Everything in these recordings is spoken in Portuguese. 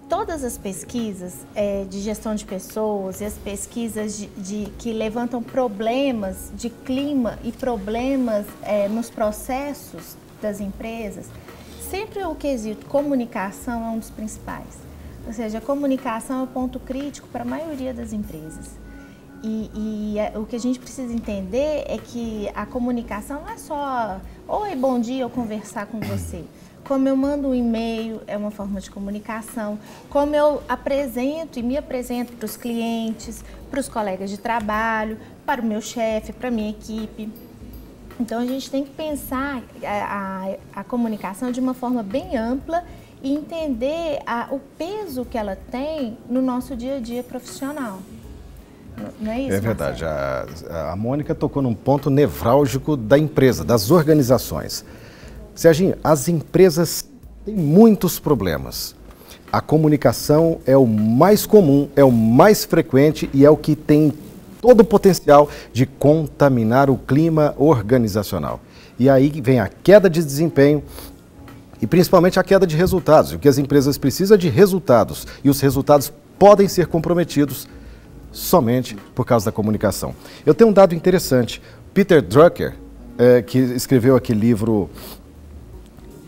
todas as pesquisas de gestão de pessoas e as pesquisas que levantam problemas de clima e problemas nos processos das empresas, sempre o quesito comunicação é um dos principais. Ou seja, a comunicação é o ponto crítico para a maioria das empresas. O que a gente precisa entender é que a comunicação não é só oi, bom dia, eu conversar com você. Como eu mando um e-mail é uma forma de comunicação, como eu apresento e me apresento para os clientes, para os colegas de trabalho, para o meu chefe, para a minha equipe. Então a gente tem que pensar a comunicação de uma forma bem ampla e entender o peso que ela tem no nosso dia a dia profissional. Não é isso, É verdade. A Mônica tocou num ponto nevrálgico da empresa, das organizações. Serginho, as empresas têm muitos problemas. A comunicação é o mais comum, é o mais frequente e é o que tem todo o potencial de contaminar o clima organizacional. E aí vem a queda de desempenho e principalmente a queda de resultados. O que as empresas precisam é de resultados e os resultados podem ser comprometidos somente por causa da comunicação. Eu tenho um dado interessante. Peter Drucker, que escreveu aquele livro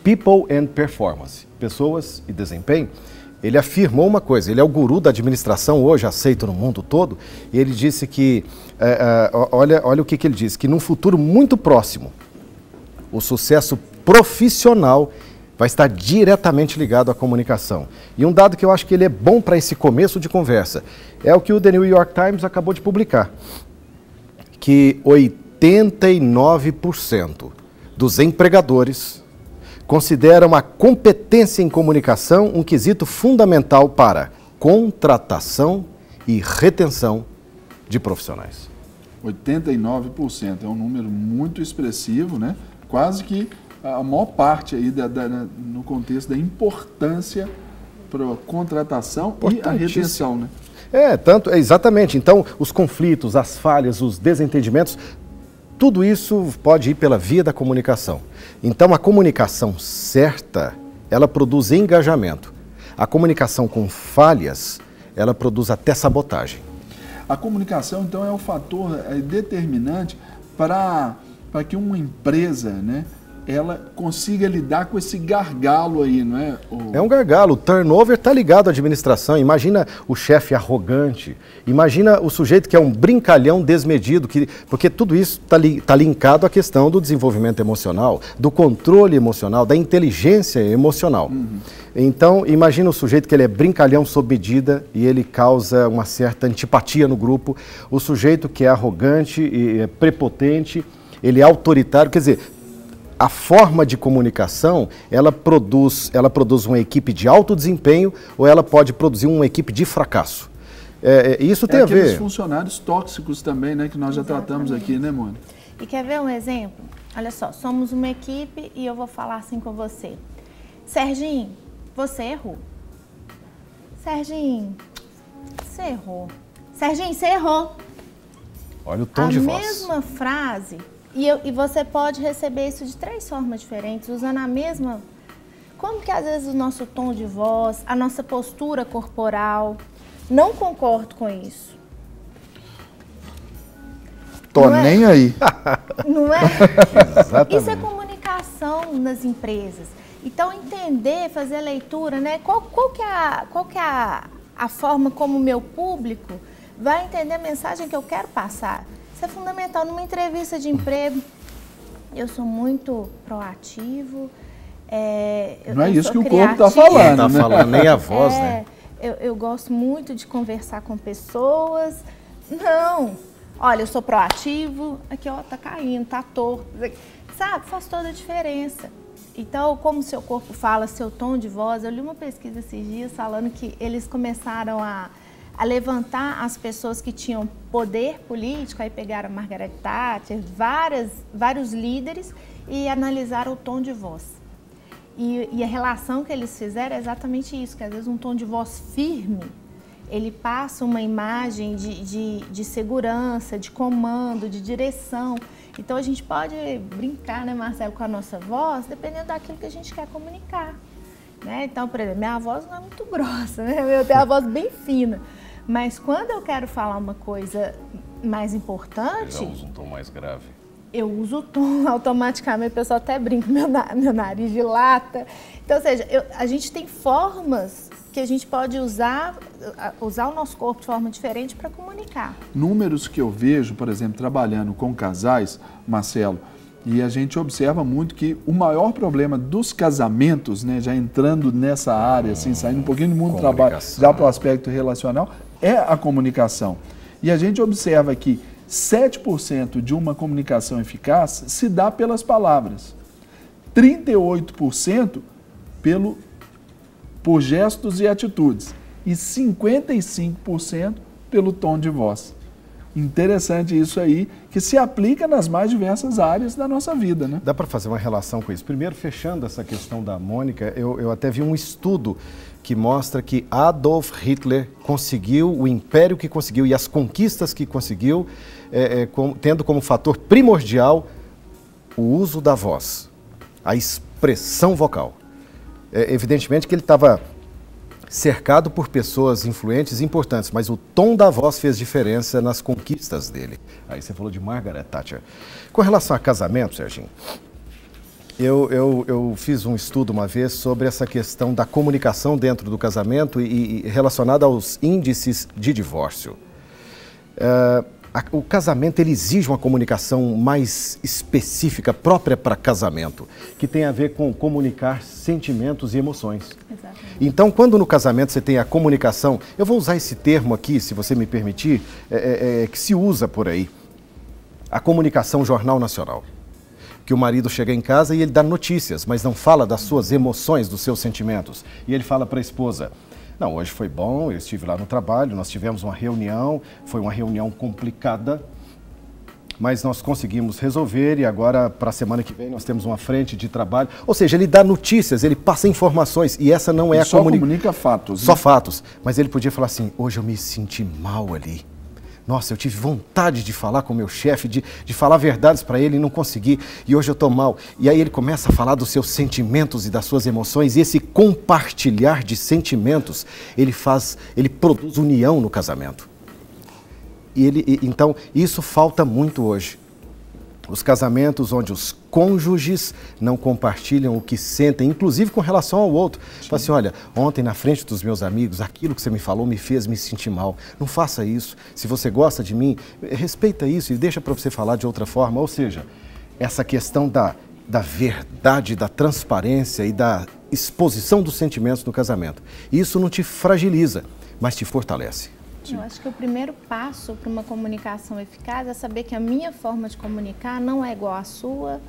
People and Performance, Pessoas e Desempenho, ele afirmou uma coisa, ele é o guru da administração hoje, aceito no mundo todo, e ele disse que, olha o que ele disse, que num futuro muito próximo, o sucesso profissional vai estar diretamente ligado à comunicação. E um dado que eu acho que ele é bom para esse começo de conversa, é o que o The New York Times acabou de publicar, que 89% dos empregadores consideram a competência em comunicação um quesito fundamental para contratação e retenção de profissionais. 89% é um número muito expressivo, né? Quase que a maior parte aí no contexto da importância para a contratação e a retenção, né? Exatamente. Então, os conflitos, as falhas, os desentendimentos, tudo isso pode ir pela via da comunicação. Então, a comunicação certa, ela produz engajamento. A comunicação com falhas, ela produz até sabotagem. A comunicação, então, é o fator determinante para que uma empresa, né, ela consiga lidar com esse gargalo aí, não é? É um gargalo. O turnover está ligado à administração. Imagina o chefe arrogante, imagina o sujeito que é um brincalhão desmedido, porque tudo isso está linkado à questão do desenvolvimento emocional, do controle emocional, da inteligência emocional. Então, imagina o sujeito que ele é brincalhão sob medida e ele causa uma certa antipatia no grupo. O sujeito que é arrogante e é prepotente, ele é autoritário, quer dizer, a forma de comunicação, ela produz uma equipe de alto desempenho ou ela pode produzir uma equipe de fracasso. Isso tem a ver... aqueles funcionários tóxicos também, né, que nós já tratamos aqui, né, Mônica? E quer ver um exemplo? Olha só, somos uma equipe e eu vou falar assim com você. Serginho, você errou. Serginho, você errou. Serginho, você errou. Olha o tom de voz. A mesma frase... E você pode receber isso de 3 formas diferentes, usando a mesma... Como que às vezes o nosso tom de voz, a nossa postura corporal, não concordo com isso. Tô nem aí. Não é? Exatamente. Isso é comunicação nas empresas. Então, entender, fazer a leitura, né? Qual que é a forma como o meu público vai entender a mensagem que eu quero passar. Isso é fundamental. Numa entrevista de emprego, eu sou muito proativo. Não é isso que o corpo está falando, não está falando nem a voz, né? Eu gosto muito de conversar com pessoas. Não, olha, eu sou proativo. Aqui, ó, tá caindo, tá torto. Sabe, faz toda a diferença. Então, como o seu corpo fala, seu tom de voz, eu li uma pesquisa esses dias falando que eles começaram a levantar as pessoas que tinham poder político, aí pegaram a Margaret Thatcher, vários líderes e analisaram o tom de voz. E a relação que eles fizeram é exatamente isso, que às vezes um tom de voz firme, ele passa uma imagem de segurança, de comando, de direção. Então a gente pode brincar, né, Marcelo, com a nossa voz, dependendo daquilo que a gente quer comunicar. né? Então, por exemplo, minha voz não é muito grossa, né? Eu tenho a voz bem fina. Mas quando eu quero falar uma coisa mais importante... Você já usa um tom mais grave. Eu uso o tom automaticamente, o pessoal até brinca, meu nariz dilata. Então, ou seja, a gente tem formas que a gente pode usar o nosso corpo de forma diferente para comunicar. Números que eu vejo, por exemplo, trabalhando com casais, Marcelo, e a gente observa muito que o maior problema dos casamentos, né, já entrando nessa área, assim, saindo um pouquinho do mundo do trabalho, já para o aspecto relacional, é a comunicação. E a gente observa que 7% de uma comunicação eficaz se dá pelas palavras, 38% por gestos e atitudes e 55% pelo tom de voz. Interessante isso aí, que se aplica nas mais diversas áreas da nossa vida, né? Dá para fazer uma relação com isso. Primeiro, fechando essa questão da Mônica, eu até vi um estudo que mostra que Adolf Hitler conseguiu o império que conseguiu e as conquistas que conseguiu, tendo como fator primordial o uso da voz, a expressão vocal. Evidentemente que ele estava cercado por pessoas influentes e importantes, mas o tom da voz fez diferença nas conquistas dele. Aí você falou de Margaret Thatcher. Com relação a casamento, Serginho, eu fiz um estudo uma vez sobre essa questão da comunicação dentro do casamento e relacionada aos índices de divórcio. O casamento ele exige uma comunicação mais específica, própria para casamento, que tem a ver com comunicar sentimentos e emoções. Exatamente. Então, quando no casamento você tem a comunicação, eu vou usar esse termo aqui, se você me permitir, que se usa por aí, a comunicação jornal nacional. Que o marido chega em casa e ele dá notícias, mas não fala das suas emoções, dos seus sentimentos. E ele fala para a esposa: não, hoje foi bom, eu estive lá no trabalho, nós tivemos uma reunião, foi uma reunião complicada, mas nós conseguimos resolver e agora, para a semana que vem, nós temos uma frente de trabalho. Ou seja, ele dá notícias, ele passa informações e essa não é a comunicação. Só comunica fatos. Só né? fatos, mas ele podia falar assim: hoje eu me senti mal ali. Nossa, eu tive vontade de falar com o meu chefe, de falar verdades para ele e não consegui, e hoje eu estou mal. E aí ele começa a falar dos seus sentimentos e das suas emoções, e esse compartilhar de sentimentos, ele produz união no casamento. Então, isso falta muito hoje. Os casamentos onde os cônjuges não compartilham o que sentem, inclusive com relação ao outro. Fala assim: olha, ontem na frente dos meus amigos, aquilo que você me falou me fez me sentir mal. Não faça isso. Se você gosta de mim, respeita isso e deixa para você falar de outra forma. Ou seja, essa questão da verdade, da transparência e da exposição dos sentimentos no casamento. Isso não te fragiliza, mas te fortalece. Eu acho que o primeiro passo para uma comunicação eficaz é saber que a minha forma de comunicar não é igual à sua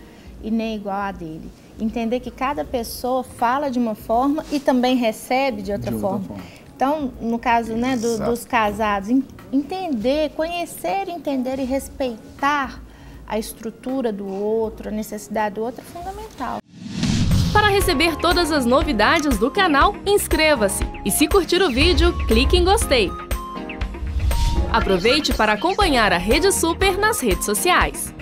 e nem igual à dele. Entender que cada pessoa fala de uma forma e também recebe de outra forma. Então, no caso, né, dos casados, entender, conhecer, entender e respeitar a estrutura do outro, a necessidade do outro é fundamental. Para receber todas as novidades do canal, inscreva-se e, se curtir o vídeo, clique em gostei. Aproveite para acompanhar a Rede Super nas redes sociais.